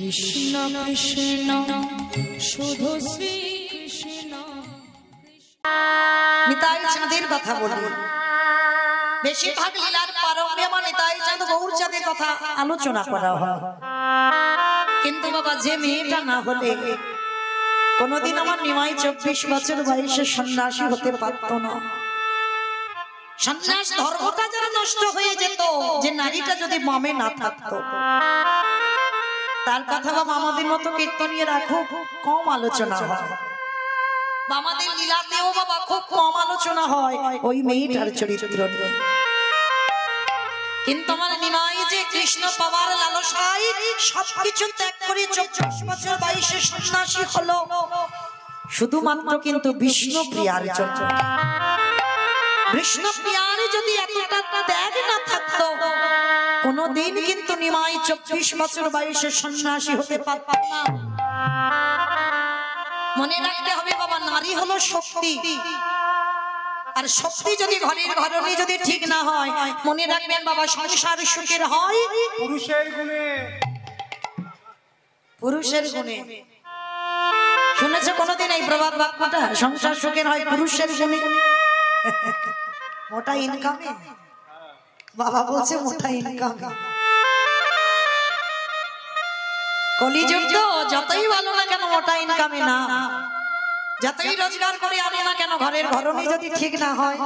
কৃষ্ণ কৃষ্ণ শুধু শ্রী কৃষ্ণ। নিতাই চাঁদের কথা বলি, বেশিরভাগ লীলার প্রারম্ভে আমার নিতাই চাঁদ গৌর চাঁদের কথা আলোচনা করা হয়। কিন্তু বাবা, যে মেয়েটা না হলে কোনদিন আমার নিমাই 24 বছর বয়সে সন্ন্যাসী হতে পারতো না। সন্ন্যাস ধর্মটা যেন নষ্ট হয়ে যেত, যে নারীটা যদি মমে না থাকতো। তার কথা বাবা আমাদের মতো কীর্তনীয়রা খুব কম আলোচনা হয়, আমাদের লীলাতেও বাবা খুব কম আলোচনা হয় ওই মেয়েটার চরিত্র নিয়ে। কিন্তু আমার নিমাই যে কৃষ্ণ পাওয়ার লালসায় সবকিছু ত্যাগ করে 24 বছর বয়সে সন্ন্যাসী হলো, শুধুমাত্র কিন্তু বিষ্ণু প্রিয়ার জন্য। বিষ্ণু প্রিয়ার যদি এতটা ত্যাগ না থাকতো, কোনদিন কিন্তু নিমাই 24 বছর বয়সে সন্ন্যাসী হতে পারত না। মনে রাখতে হবে বাবা, নারী হলো শক্তি, আর শক্তি যদি ঘরের ঘরণী যদি ঠিক না হয়, মনে রাখবেন বাবা, সংসার সুখের হয় পুরুষের গুণে। পুরুষের গুণে। শুনেছো কোনদিন এই প্রবাদ বাক্যটা? সংসার সুখের হয় পুরুষের গুণে। মোটা ইনকামে বাবা বলছে, মোটা ইনকামে। কলিযুগ তো যতই ভালো না কেন মোটা ইনকামে না, যতই রোজগার করে আনে না কেন, ঘরের ঘরণী যদি ঠিক না হয়,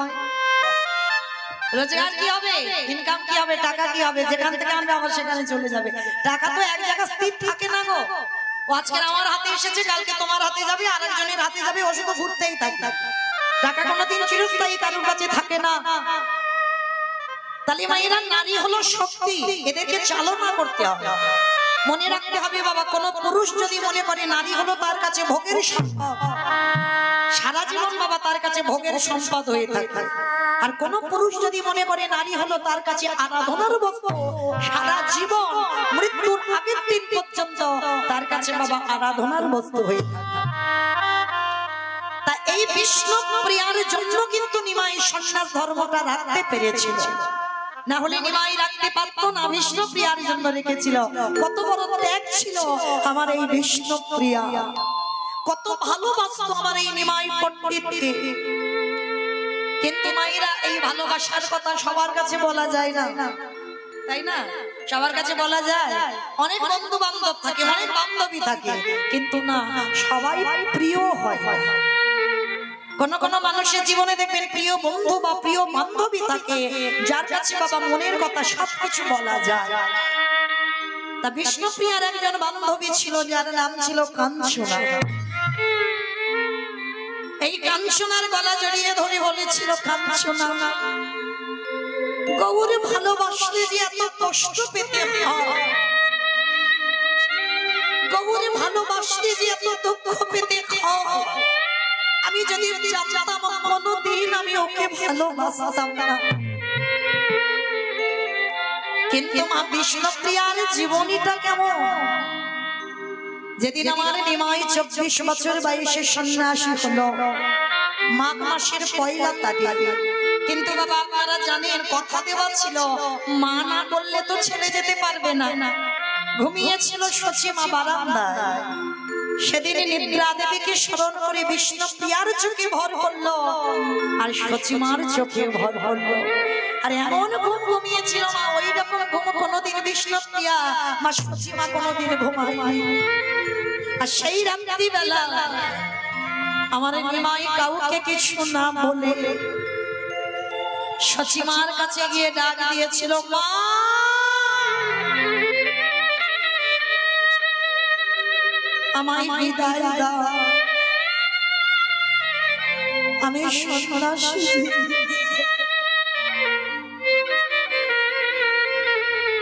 রোজগার কি হবে, ইনকাম কি হবে, টাকা কি হবে? যেখান থেকে আনবে আবার সেখানে চলে যাবে। টাকা তো এক জায়গায় স্থির থাকে না গো। ও আজকে আমার হাতে এসেছে, কালকে তোমার হাতে যাবে, আরেকজনের হাতে যাবে, ও শুধু ঘুরতেই থাকে। টাকা কোনোদিন চিরস্থায়ী কারোর কাছে থাকে না। তাহলে মায়েরা, নারী হলো শক্তি, এদেরকে চালনা করতে হবে। মনে রাখতে হবে বাবা, কোন পুরুষ যদি মনে করে নারী হলো তার কাছে ভোগের সম্পদ, সারা জীবন বাবা তার কাছে ভোগের সম্পদ হয়ে থাকে। আর কোন পুরুষ যদি মনে করে নারী হলো তার কাছে আরাধনার বস্তু, সারা জীবন মৃত্যুর আগের দিন পর্যন্ত তার কাছে বাবা আরাধনার বস্তু হয়ে থাকে। তা এই বিষ্ণু প্রিয়ার জন্য কিন্তু নিমাই সন্ন্যাস ধর্মটা রাখতে পেরেছিল, না হলে নিমাই রাখতে পারতো না। বিষ্ণু প্রিয়ার জন্য রেখেছিল। কত বড় ত্যাগ ছিল আমার এই বিষ্ণু প্রিয়া, কত ভালোবাসতো আমার এই নিমাই পণ্ডিতকে। কিন্তু মায়েরা, এই ভালোবাসার কথা সবার কাছে বলা যায় না, তাই না? সবার কাছে বলা যায়, অনেক বন্ধু বান্ধব থাকে, অনেক বান্ধবী থাকে, কিন্তু না সবাই প্রিয় হয়। কোন কোন মানুষের জীবনে দেখবেন প্রিয় বন্ধু বা প্রিয় বান্ধবী থাকে, যার কাছে বাবা মনের কথা সবকিছু বলা যায়। তা বিষ্ণুপ্রিয়ার একজন বান্ধবী ছিল, যার নাম ছিল কাঞ্চনা। এই কাঞ্চনার গলা জড়িয়ে ধরে বলেছিল, কাঞ্চনা, গৌরে ভালোবাসলে যে এত কষ্ট পেতে হয়, গৌরে ভালোবাসলে যে এত দুঃখ পেতে হয়, আমি যদি জানতাম কোনদিন আমি ওকে ভালোবাসতাম না। কিন্তু মা বিষ্ণুপ্রিয়ার জীবনীটা কেমন? যেদিন আমার নিমাই 24 বছর বয়সে সন্ন্যাসী হলো, মাঘ মাসের পয়লা তারিখ। কিন্তু বাবা আপনারা জানেন, কথা দেওয়া ছিল মা না বললে তো ছেলে যেতে পারবে না। ঘুমিয়েছিল সচিমা বারান্দায়। সেদিন নিদ্রা দেবীকে স্মরণ করে বিষ্ণুপ্রিয়ার চোখে ভর করলো, আর সচিমার চোখে ভর করলো। আর এমন ঘুম ঘুমিয়েছিল মা, ওই রকম ঘুম কোনোদিন বিষ্ণুপ্রিয়া মা সচিমা কোনোদিন ঘুমায়নি। আর সেই রাত্রি বেলা আমার নিমাই কাউকে কিছু না বলে সচিমার কাছে গিয়ে ডাক দিয়েছিল, মা আমায় বিদায় দাও, আমি সন্ন্যাসী।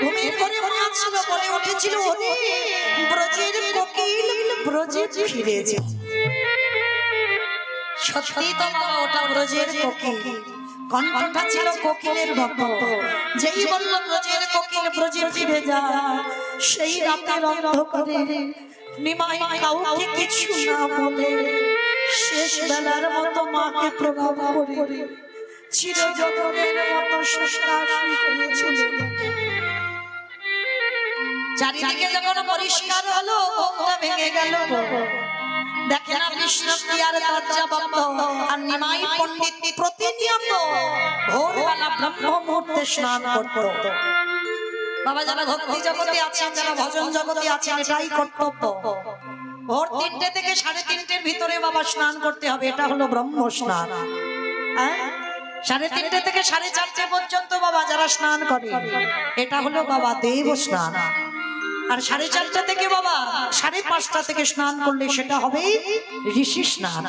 ঘুমের ঘরে মা ছিল, বলে উঠেছিল, ওরে ব্রজের কোকিল ব্রজে ফিরেছে। সত্যি তো বাবা, ওটা ব্রজের কোকিল, কণ্ঠটা ছিল কোকিলের মতো। যেই বলল ব্রজের কোকিল ব্রজে ফিরে যায়, সেই রাতের অন্ধকারে নিমাই কাউকে কিছু না বলে শেষ বেলার মতো মাকে প্রণাম করে চিরজীবনের মতো সন্ন্যাসী হয়ে চলে গেল। চারিদিকে যখন পরিষ্কার হলো, ভেঙে গেল দেখে না বিষ্ণুপ্রিয়ার দরজা বন্ধ আর নিমাই পণ্ডিত প্রতিনিয়ত ভোরবেলা ব্রহ্ম মুহূর্তে স্নান করত। বাবা যারা ভক্তি জগতে আছেন, যারা ভজন জগতে আছেন, এটাই কর্তব্য। ভোর 3টে থেকে 3:30-এর ভিতরে বাবা স্নান করতে হবে, এটা হলো ব্রহ্ম স্নান। 3:30 থেকে 4:30 পর্যন্ত বাবা যারা স্নান করে এটা হলো বাবা দেব স্নান। আর 4:30 থেকে বাবা 5:30 থেকে স্নান করলে সেটা হবে ঋষি স্নান।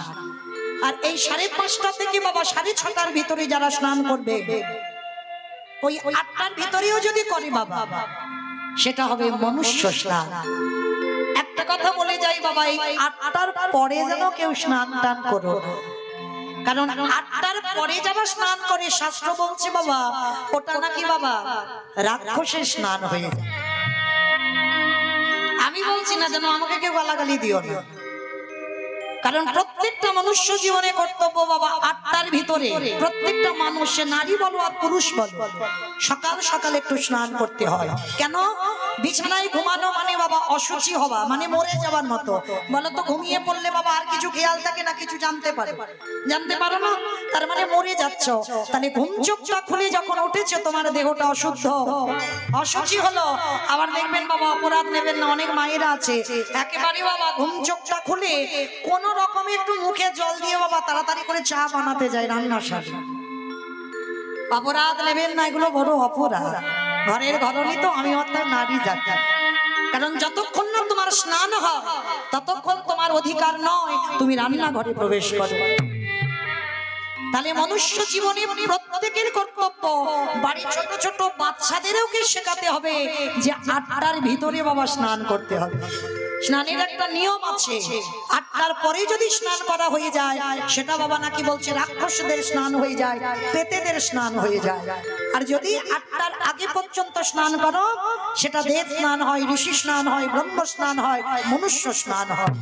আর এই 5:30 থেকে বাবা 6:30 ভিতরে যারা স্নান করবে, ওই 8টার ভিতরেও যদি করে বাবা, সেটা হবে মনুষ্য স্নান। একটা কথা বলে যাই বাবা, এই 8টার পরে যেন কেউ স্নান টান করো, কারণ 8টার পরে যারা স্নান করে শাস্ত্র বলছে বাবা ওটা নাকি বাবা রাক্ষসের স্নান হয়ে যায়। আমি বলছি না যেন আমাকে কেউ গালাগালি দিও না, কারণ প্রত্যেকটা মনুষ্য জীবনে কর্তব্য বাবা 8টার ভিতরে প্রত্যেকটা মানুষ, নারী বলো আর পুরুষ বলো, সকাল সকাল একটু স্নান করতে হয়। কেন? বিছানায় ঘুমানো মানে বাবা অসুচি হওয়া, মানে মরে যাওয়ার মতো। বলো তো ঘুমিয়ে পড়লে বাবা আর কিছু খেয়াল থাকে না, কিছু জানতে পারো না, তার মানে মরে যাচ্ছ। তাহলে ঘুম চোখটা খুলে যখন উঠেছে তোমার দেহটা অশুদ্ধ, অসুচি হলো। আবার দেখবেন বাবা অপরাধ নেবেন না, অনেক মায়েরা আছে একেবারে বাবা ঘুম চোখটা খুলে কোন রকমে একটু মুখে জল দিয়ে বাবা তাড়াতাড়ি করে চা বানাতে যায় রান্নার সাথে। অপরাধ নেবেন না, এগুলো বড় অপরাধ। ঘরের ঘরণী তো আমি অর্থাৎ নারী জাতি, কারণ যতক্ষণ না তোমার স্নান হয় ততক্ষণ তোমার অধিকার নয় তুমি রান্নাঘরে প্রবেশ করো। তাহলে মনুষ্য জীবনে প্রত্যেকের কর্তব্য, বাড়ি ছোট ছোট বাচ্চাদেরও শেখাতে হবে যে 8টার ভিতরে বাবা স্নান করতে হবে। স্নানের একটা নিয়ম আছে, 8টার পরে যদি স্নান করা হয়ে যায় সেটা বাবা নাকি বলছে রাক্ষসদের স্নান হয়ে যায়, পেতেদের স্নান হয়ে যায়। আর যদি 8টার আগে পর্যন্ত স্নান করো সেটা দেব স্নান হয়, ঋষি স্নান হয়, ব্রহ্ম স্নান হয়, মনুষ্য স্নান হয়।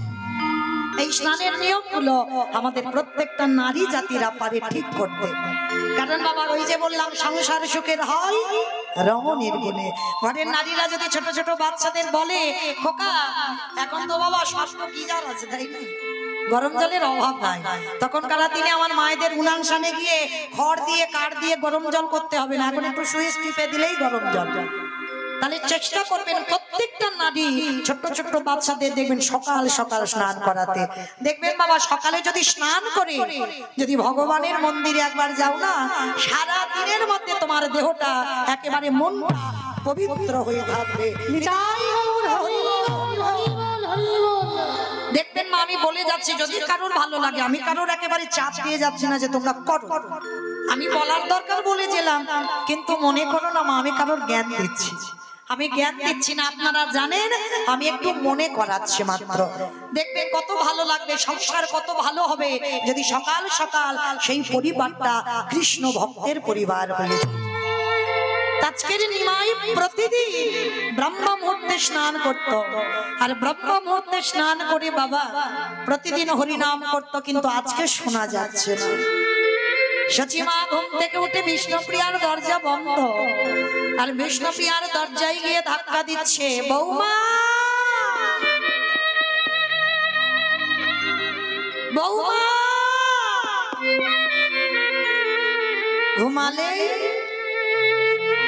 এই স্নানের নিয়মগুলো আমাদের প্রত্যেকটা নারী জাতিরা পারে ঠিক করতে। কারণ বাবা ওই যে বললাম সংসার সুখের হয় রমণীর গুণে। ঘরের নারীরা যদি ছোট ছোট বাচ্চাদের বলে খোকা এখন তো বাবা স্বাস্থ্য গিজার আছে তাই না, গরম জলের অভাব নাই, তখনকার দিনে আমার মায়েদের উনানসানে গিয়ে খড় দিয়ে কাঠ দিয়ে গরম জল করতে হবে না, এখন একটু সুইচ টিপে দিলেই গরম জল। তাহলে চেষ্টা করবেন প্রত্যেকটা নারী ছোট ছোট বাচ্চাদের দেখবেন সকাল সকাল স্নান করাতে। দেখবেন বাবা সকালে যদি স্নান করে যদি ভগবানের মন্দিরে একবার যাও না, সারা দিনের মধ্যে তোমার দেহটা একেবারে মনটা পবিত্র হয়ে থাকবে। দেখবেন মা আমি বলে যাচ্ছি, যদি কারোর ভালো লাগে, আমি কারোর একেবারে চাপ দিয়ে যাচ্ছি না যে তোমরা করো, আমি বলার দরকার বলে গেলাম, কিন্তু মনে করো না মা আমি কারোর জ্ঞান দিচ্ছি, আমি জ্ঞান দিচ্ছি না, আপনারা জানেন আমি একটু মনে করাচ্ছি মাত্র। দেখবেন কত ভালো লাগবে, সংসার কত ভালো হবে যদি সকাল সকাল সেই পরিবারটা কৃষ্ণ ভক্তের পরিবার হয়ে যায়। আজকের নিমাই প্রতিদিন ব্রহ্ম মুহূর্তে স্নান করত, আর ব্রহ্ম মুহূর্তে স্নান করে বাবা প্রতিদিন হরিনাম করত, কিন্তু আজকে শোনা যাচ্ছে না। সচিমা ঘুম থেকে উঠে বিষ্ণুপ্রিয়ার দরজা বন্ধ, আর বিষ্ণুপ্রিয়ার দরজায় গিয়ে ধাক্কা দিচ্ছে, বৌমা বৌমা ঘুমালে,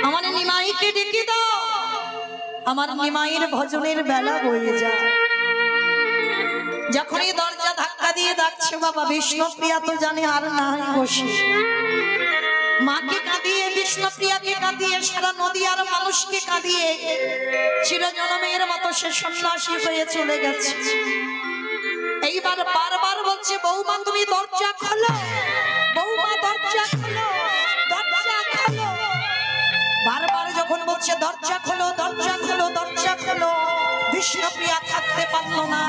আমার নিমাইকে ডেকে দাও, আমার নিমাইয়ের ভজনের বেলা বয়ে যায়। যখনই দরজা ধাক্কা দিয়ে ডাকছে বাবা বিষ্ণুপ্রিয়া তো জানে আর নাই বসে, মাকে কাঁদিয়ে বিষ্ণুপ্রিয়াকে কাঁদিয়ে সারা নদীয়ার মানুষকে কাঁদিয়ে চিরজনমের মতো সে সন্ন্যাসী হয়ে চলে গেছে। এইবার বারবার বলছে বৌমা তুমি দরজা খোলো, বৌমা দরজা খোলো, দরজা খোলো। বারবার যখন বলছে দরজা খোলো দরজা খোলো দরজা খোলো, বিষ্ণুপ্রিয়া থাকতে পারলো না,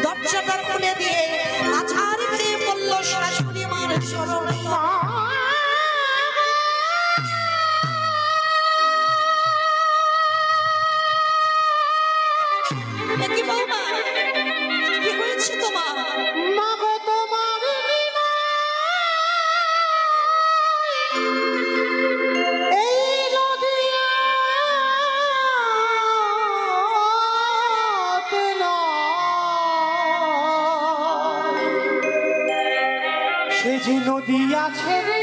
দরজাটা খুলে দিয়ে আছাড় খেয়ে পড়ল শাশুড়ি মার চরণে। কি বৌমা কি হয়েছে তোমার? সে যে নদী আছে রে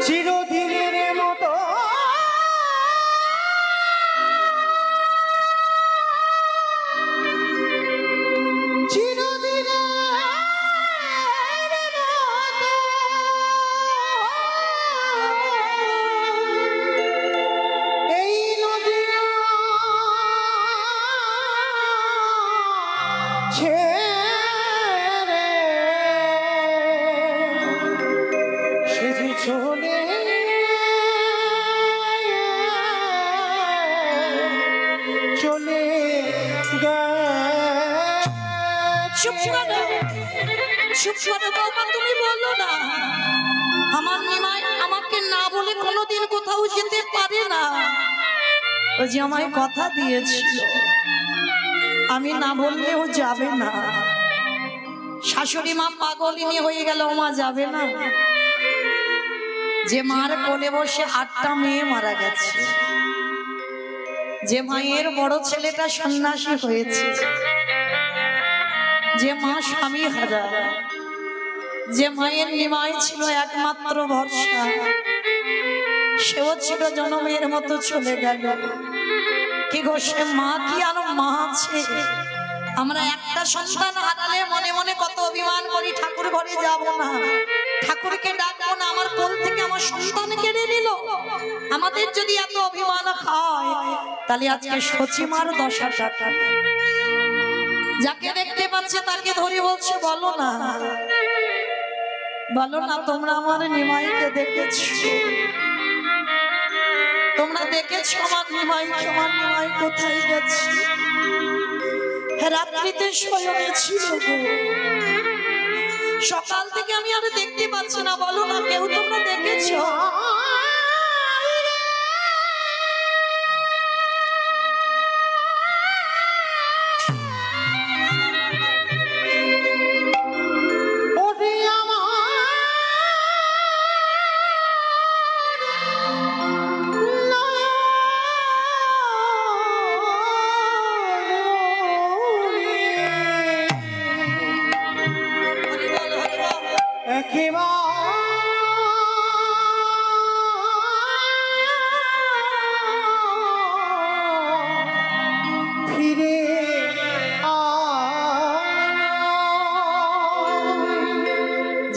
চিরদিনের মতো চলে চলে চুপ করো, চুপ করো বাবা, তুমি বলো না। আমার নিমাই আমাকে না বলে কোনোদিন কোথাও যেতে পারে না। ও যে আমায় কথা দিয়েছিল আমি না বললেও যাবে না। শাশুড়ি মা পাগলিনী হয়ে গেল, মা যাবে না। যে মার কোলে বসে 8টা মেয়ে মারা গেছে, যে মায়ের বড় ছেলেটা সন্ন্যাসী হয়েছে, যে মা স্বামী হারা, যে মায়ের নিমাই ছিল একমাত্র ভরসা, সেও ছিল জনমের মতো চলে গেল। কি গো, সে মা কি আর মা আছে? আমরা একটা সন্তান হারালে মনে মনে কত অভিমান করি, ঠাকুর ঘরে যাব না, ঠাকুরকে ডাকবো না, আমার কোল থেকে আমার সন্তান কেড়ে নিল। আমাদের যদি এত অভিমান হয় তাহলে আজকে সচিমার দশাটা। যাকে দেখতে পাচ্ছে তাকে ধরে বলছে বলো না, বলো না তোমরা আমার নিমাইকে দেখেছো? তোমরা দেখেছো আমার নিমাইকে? আমার নিমাই কোথায় গেছে? রাত্রিতে শয়নে ছিল গো, সকাল থেকে আমি আর দেখতে পাচ্ছি না। বলো না, কেউ তোমরা দেখেছো?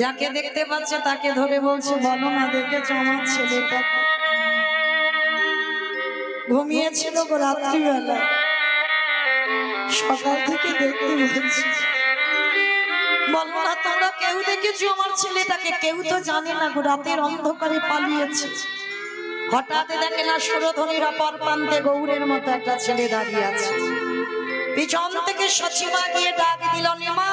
যাকে দেখতে পাচ্ছে তাকে ধরে বলছে বলো না দেখেছো আমার ছেলেটা? ঘুমিয়েছিল গো রাত্রিবেলা, সকাল থেকে দেখতে বলছি। বলো না তোমরা কেউ দেখেছো আমার ছেলেটাকে? কেউ তো জানে না গো, রাতের অন্ধকারে পালিয়েছে। হঠাৎ দেখে না সুরধনীর অপর প্রান্তে গৌরের মতো একটা ছেলে দাঁড়িয়ে আছে। পিছন থেকে সচিমা গিয়ে ডাক দিল, নিমা।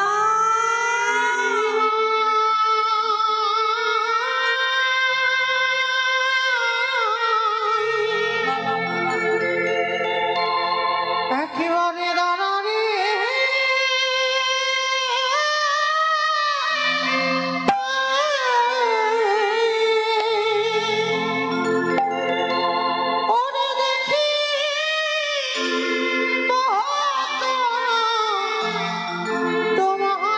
তোমার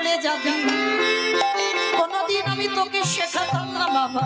চলে যাবি, কোনদিন আমি তোকে শেখাতাম না বাবা।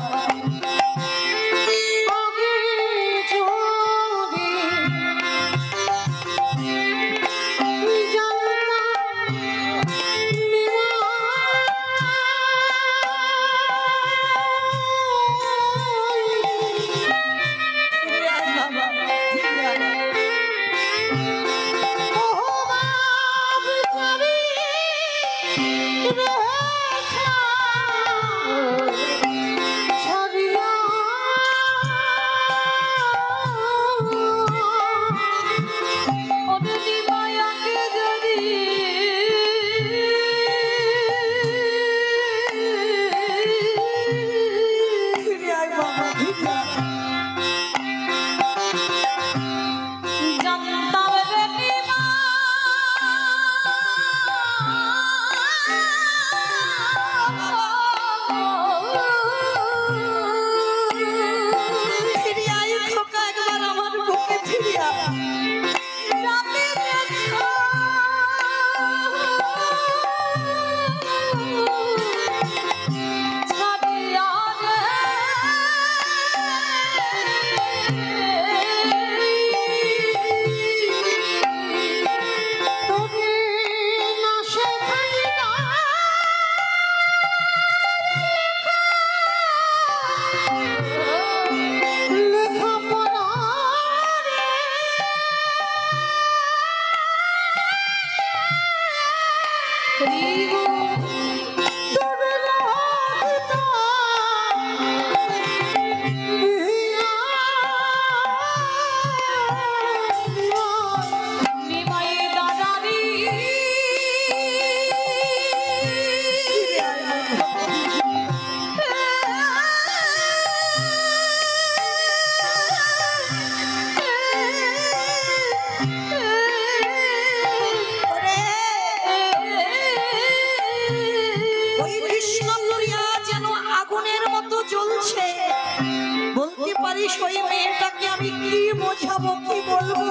ওই মেয়েটাকে আমি কি বোঝাবো, কি বলবো?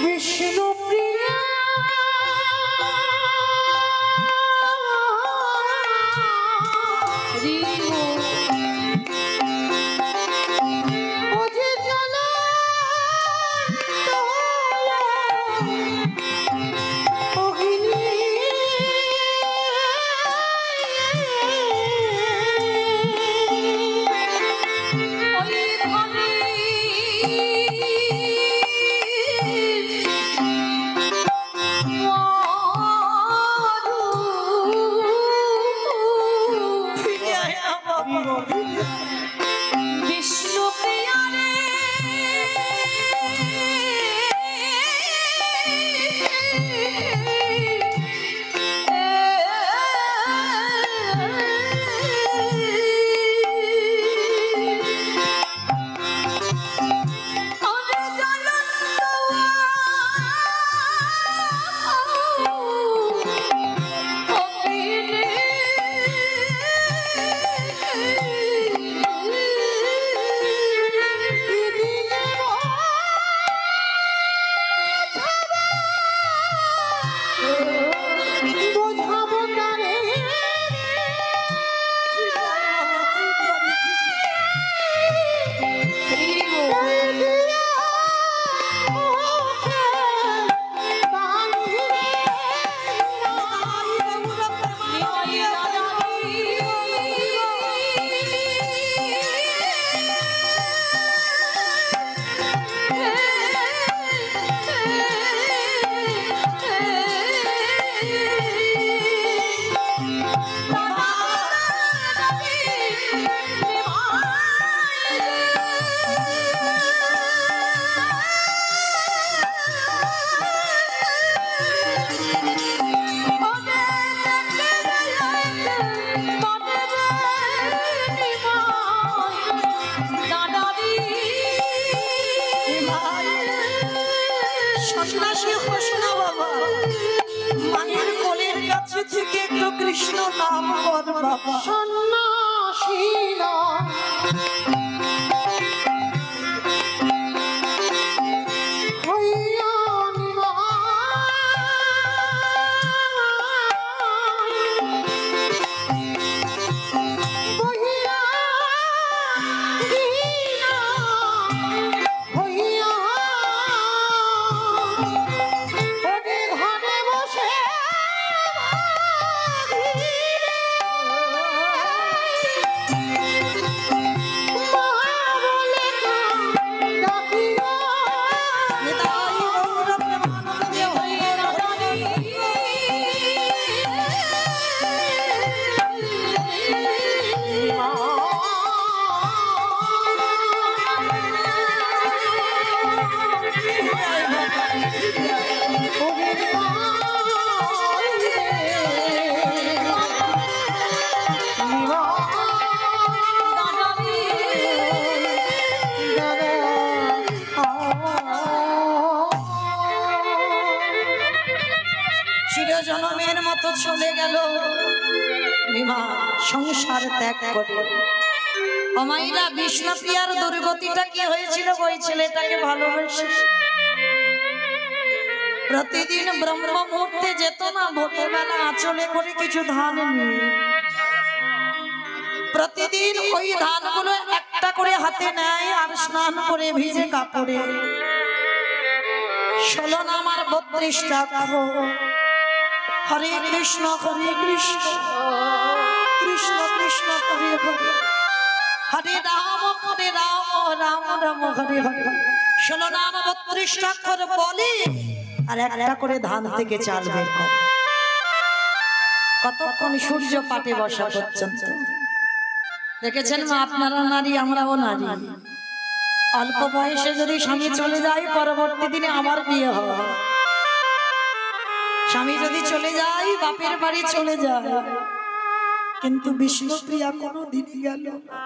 বিষ্ণু প্রিয়া বিষ্ণু প্রিয়া রে কৃষ্ণ নাম কর বাবা, সন্ন্যাসী নিতাই গৌর প্রেমানন্দে হয়ে রমণী। চিরজনমের মতো চলে গেল বিমা সংসার ত্যাগ করে। অমাইরা বিষ্ণুপ্রিয়ার দুর্গতিটা কি হয়েছিল? ওই ছেলেটাকে ভালোবেসে প্রতিদিন ব্রহ্ম মুহূর্তে যেত না, ভোরের বেলা আঁচলে করে কিছু ধান নিয়ে প্রতিদিন ওই ধানগুলো একটা করে হাতে নেয় আর স্নান করে ভিজে কাপড়ে 16 নাম আর 32টা হরে কৃষ্ণ কৃষ্ণ কৃষ্ণ হরে হরে, হরে রাম রাম রাম হরে হরে। 16 নাম 32টা করে বলে আর একটা করে ধান থেকে চাল বের করে। কতক্ষণ? সূর্য পাটে বসা পর্যন্ত। দেখেছেন মা, আপনারা নারী আমরাও নারী। অল্প বয়সে যদি স্বামী চলে যায়, পরবর্তী দিনে আমার বিয়ে হয়। স্বামী যদি চলে যায়, বাপের বাড়ি চলে যায়, কিন্তু বিষ্ণুপ্রিয়া কোনোদিন গেল না।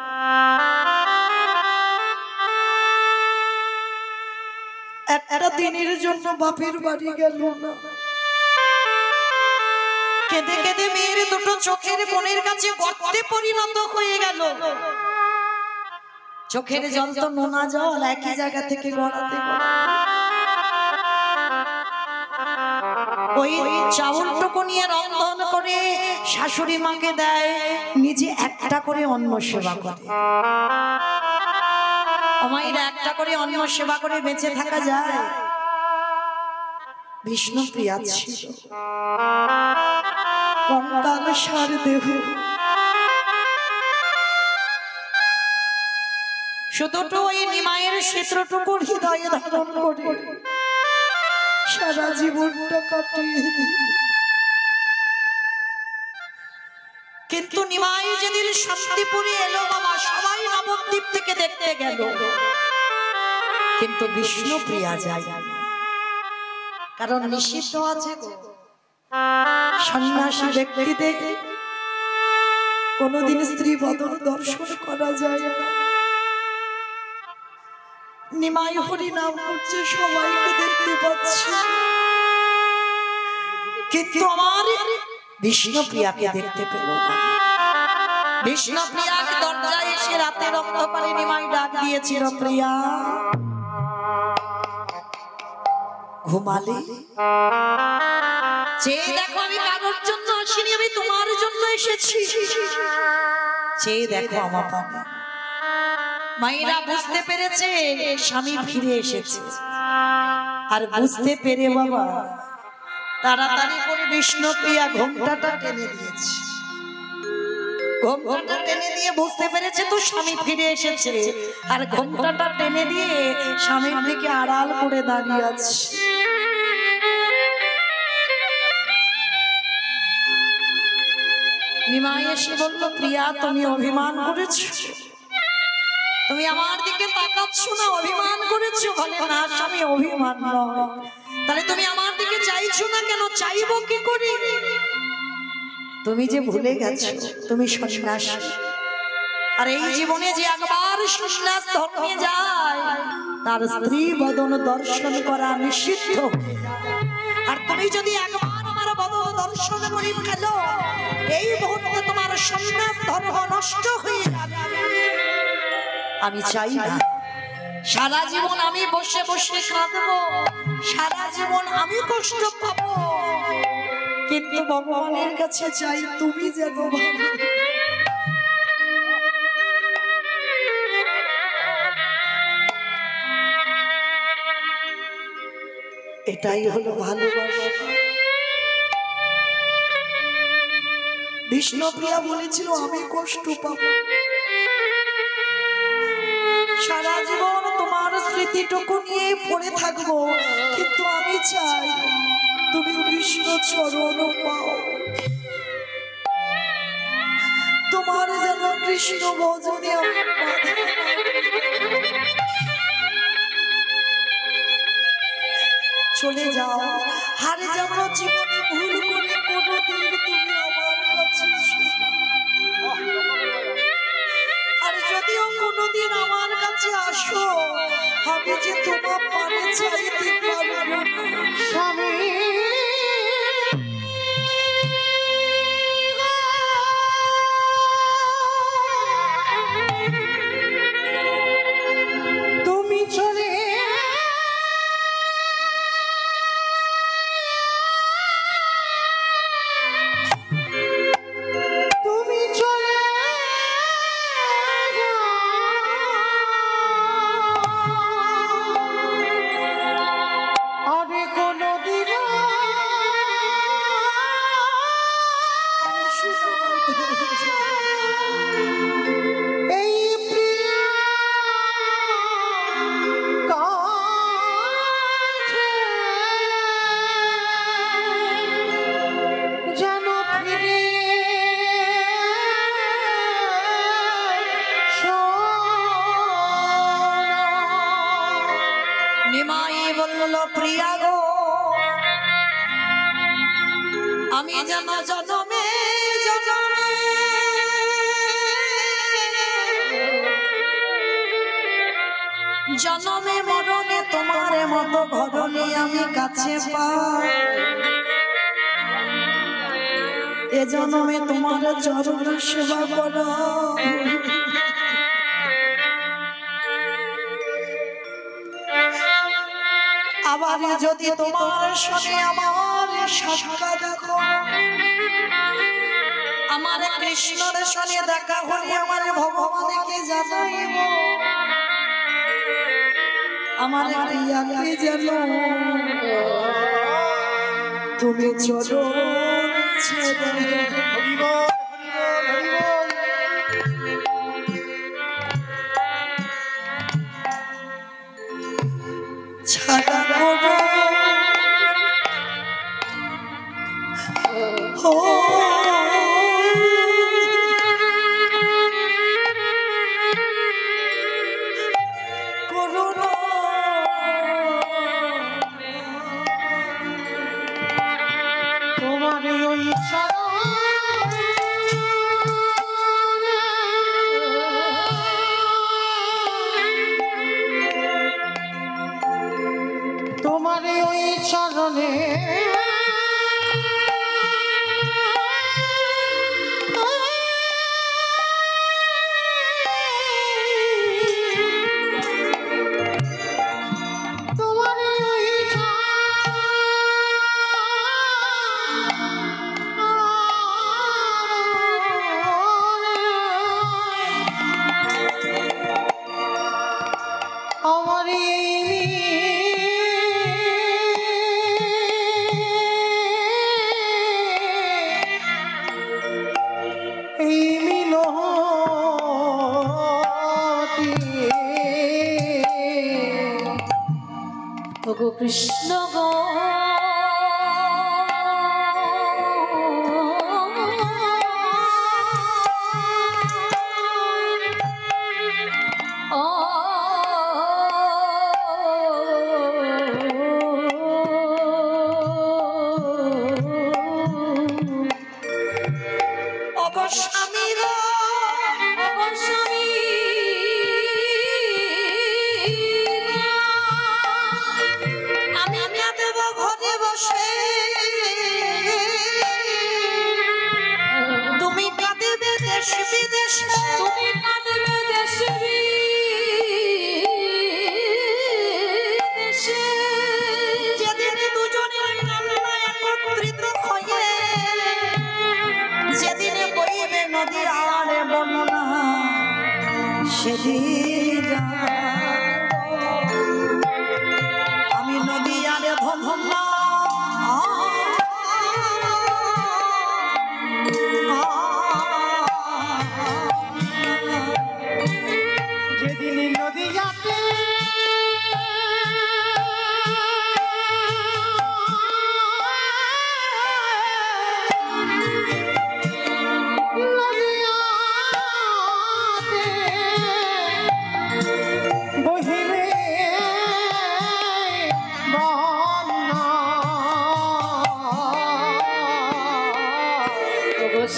একটা দিনের জন্য বাপের বাড়ি গেল না। কেঁদে কেঁদে মেয়ের দুটো চোখের কোণের কাছে গর্তে পরিণত হয়ে গেল। চোখের জল তো নোনা জল, একই জায়গা থেকে গড়াতে ওই চাউলটুকু নিয়ে রন্ধন করে শাশুড়ি মাকে দেয়, নিজে একটা করে অন্ন সেবা করে। আমাইরা একটা করে অন্ন সেবা করে বেঁচে থাকা যায়? বিষ্ণুপ্রিয়া ছিল কঙ্কাল সার দেহ, শুধুটু ওই নিমায়ের ক্ষেত্রটুকু হৃদয়ে ধারণ করে সারা জীবনটা কাটিয়ে দিল। কিন্তু নিমাই যেদিন শান্তিপুরে এলো বাবা, সবাই নবদ্বীপ থেকে দেখতে গেল, কিন্তু বিষ্ণুপ্রিয়া যায়। কারণ নিষিদ্ধ আছে সন্ন্যাসী ব্যক্তিদের কোনদিন স্ত্রী বদন দর্শন করা যায় না। নিমাই হরি নাম করছে, সবাইকে দেখতে পাচ্ছে, কিন্তু আমার বিষ্ণুপ্রিয়াকে দেখতে পেল না। বিষ্ণুপ্রিয়াকে দরজায় এসে রাতের অন্ধকারে নিমাই ডাক দিয়েছিল, প্রিয়া ঘুমালে? চেয়ে দেখো, আমি কারোর জন্য আসিনি, আমি তোমার জন্য এসেছি। চেয়ে দেখো আমার পানে। মায়েরা বুঝতে পেরেছে স্বামী ফিরে এসেছে, আর বুঝতে পেরে বাবা তাড়াতাড়ি করে বিষ্ণুপ্রিয়া ঘোমটাটা টেনে দিয়েছে। ঘোমটাটা টেনে দিয়ে বুঝতে পেরেছে তো স্বামী ফিরে এসেছে, আর ঘোমটাটা টেনে দিয়ে স্বামীর দিকে আড়াল করে দাঁড়িয়ে আছে। নিমাই এসে বলল, প্রিয়া তুমি অভিমান করেছো, তুমি আমার দিকে তাকাচ্ছ না, অভিমান করেছো? বলে না স্বামী, অভিমান নয়। তাহলে তুমি আমার দিকে চাইছো না কেন? চাইবো কি করে? তুমি যে ভুলে গেছো তুমি সন্ন্যাসী, আর এই জীবনে যে একবার সন্ন্যাস ধর্মে যায় তার স্ত্রী বদন দর্শন করা নিষিদ্ধ। আর তুমি যদি একবার আমার বদন দর্শন করে ফেলো, এই মুহূর্তে তোমার সন্ন্যাস ধর্ম নষ্ট হয়ে যাবে। আমি চাই না সারা জীবন আমি বসে বসে কাঁদবো, সারা জীবন আমি কষ্ট পাবো, কিন্তু ভগবানের কাছে চাই তুমি যেন ভালো। এটাই হলো ভালোবাসা। বিষ্ণুপ্রিয়া বলেছিল আমি কষ্ট পাবো, সারা জীবন তোমার স্মৃতিটুকু নিয়ে পড়ে থাকবো, কিন্তু আমি চাই তুমি কৃষ্ণ চরণ পাও, তোমার যেন কৃষ্ণ ভজনে আমার বাধা না। চলে যাও, হারে যেমন জীবনে ভুল করে কোনোদিন তুমি আমার কাছে এসো না। আর যদিও কোনোদিন আমার কাছে আসো, আমি যে তোমার পারে চাইতে পারবো না। স্বামী তুমি চলে তুমি চলে আরে কোনদিন এই প্রিয়া কাছে যেন ফিরে নিমাই বলল প্রিয়া গো, আমি যেন জনমে জনমে জনমে মরণে তোমার মতো ঘরণে আমি কাছে পাই, এ জনমে তোমার চরণ সেবা করো। আবার যদি তোমার সঙ্গে আমার সাক্ষাৎ দেখো, আমার কৃষ্ণের সঙ্গে দেখা হলে আমার ভগবানকে জানাইব, আমার প্রিয়াকে জানো তুমি চরণ ছেড়ে ছাড়া করো। করুণা তোমার ওই তোমার ওই চরণে তোমার ওই আমার এই মিনতি ওগো কৃষ্ণ গো, স্বামীরা স্বামী আমি দেব ঘরে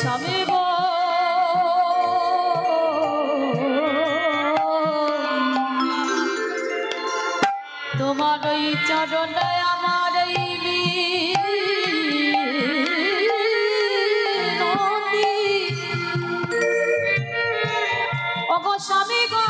স্বামী গো তোমার ওই চরণে আমার এই মিনতি ওগো স্বামী গো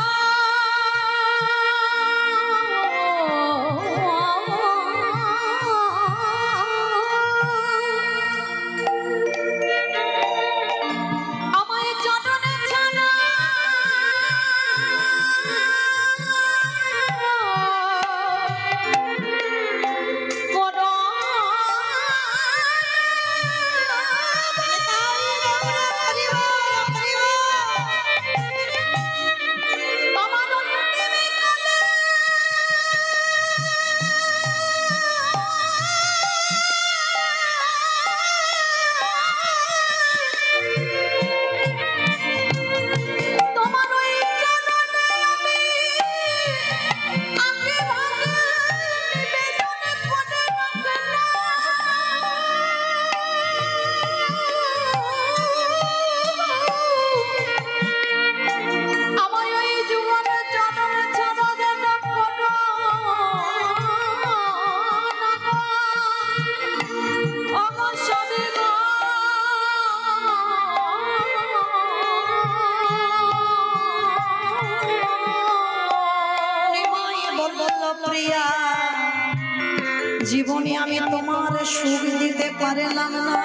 জীবনে আমি তোমার সুখ দিতে পারলাম না,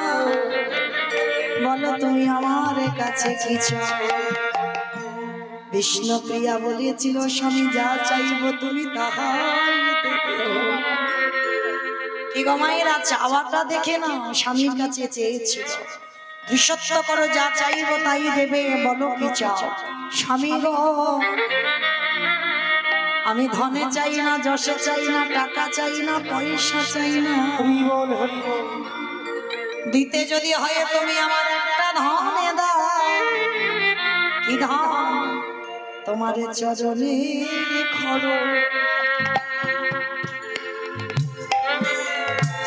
বলো তুমি আমার কাছে কি চাও? বিষ্ণুপ্রিয়া বলেছিল স্বামী যা চাইব তুমি তাহাই দেবে। কি গো মায়েরা, চাওয়াটা দেখে না স্বামীর কাছে চেয়েছিল, দৃশ্যত্ব করো যা চাইব তাই দেবে, বলো কি চাও? স্বামী গো আমি ধনে চাই না, যশে চাই না, টাকা চাই না, পয়সা চাই না, দিতে যদি হয় তুমি আমার একটা ধনে দাও। কি ধন? তোমার চরণে খড়,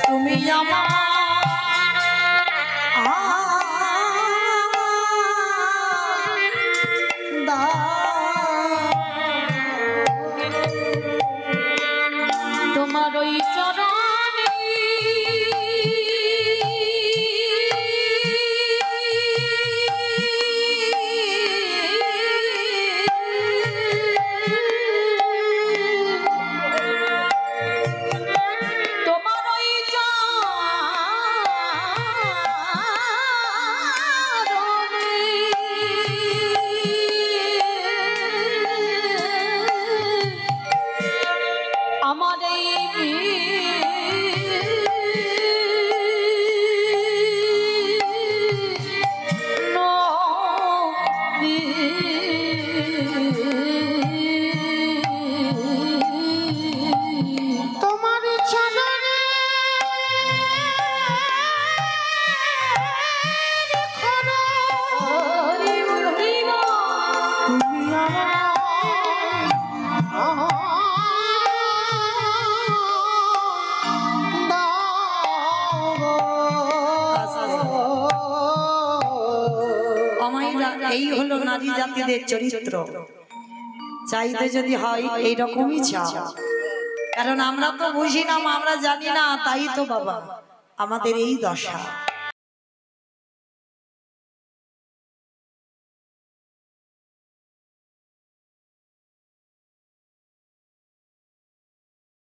তুমি আমার তোমার ওই চরণে তোমার ওই আমার তোমার চরণে তুমি এই হলো নারী জাতিদের চরিত্র। চাইতে যদি হয় এইরকমই চাও, কারণ আমরা তো বুঝি না, আমরা জানি না, তাই তো বাবা আমাদের এই দশা।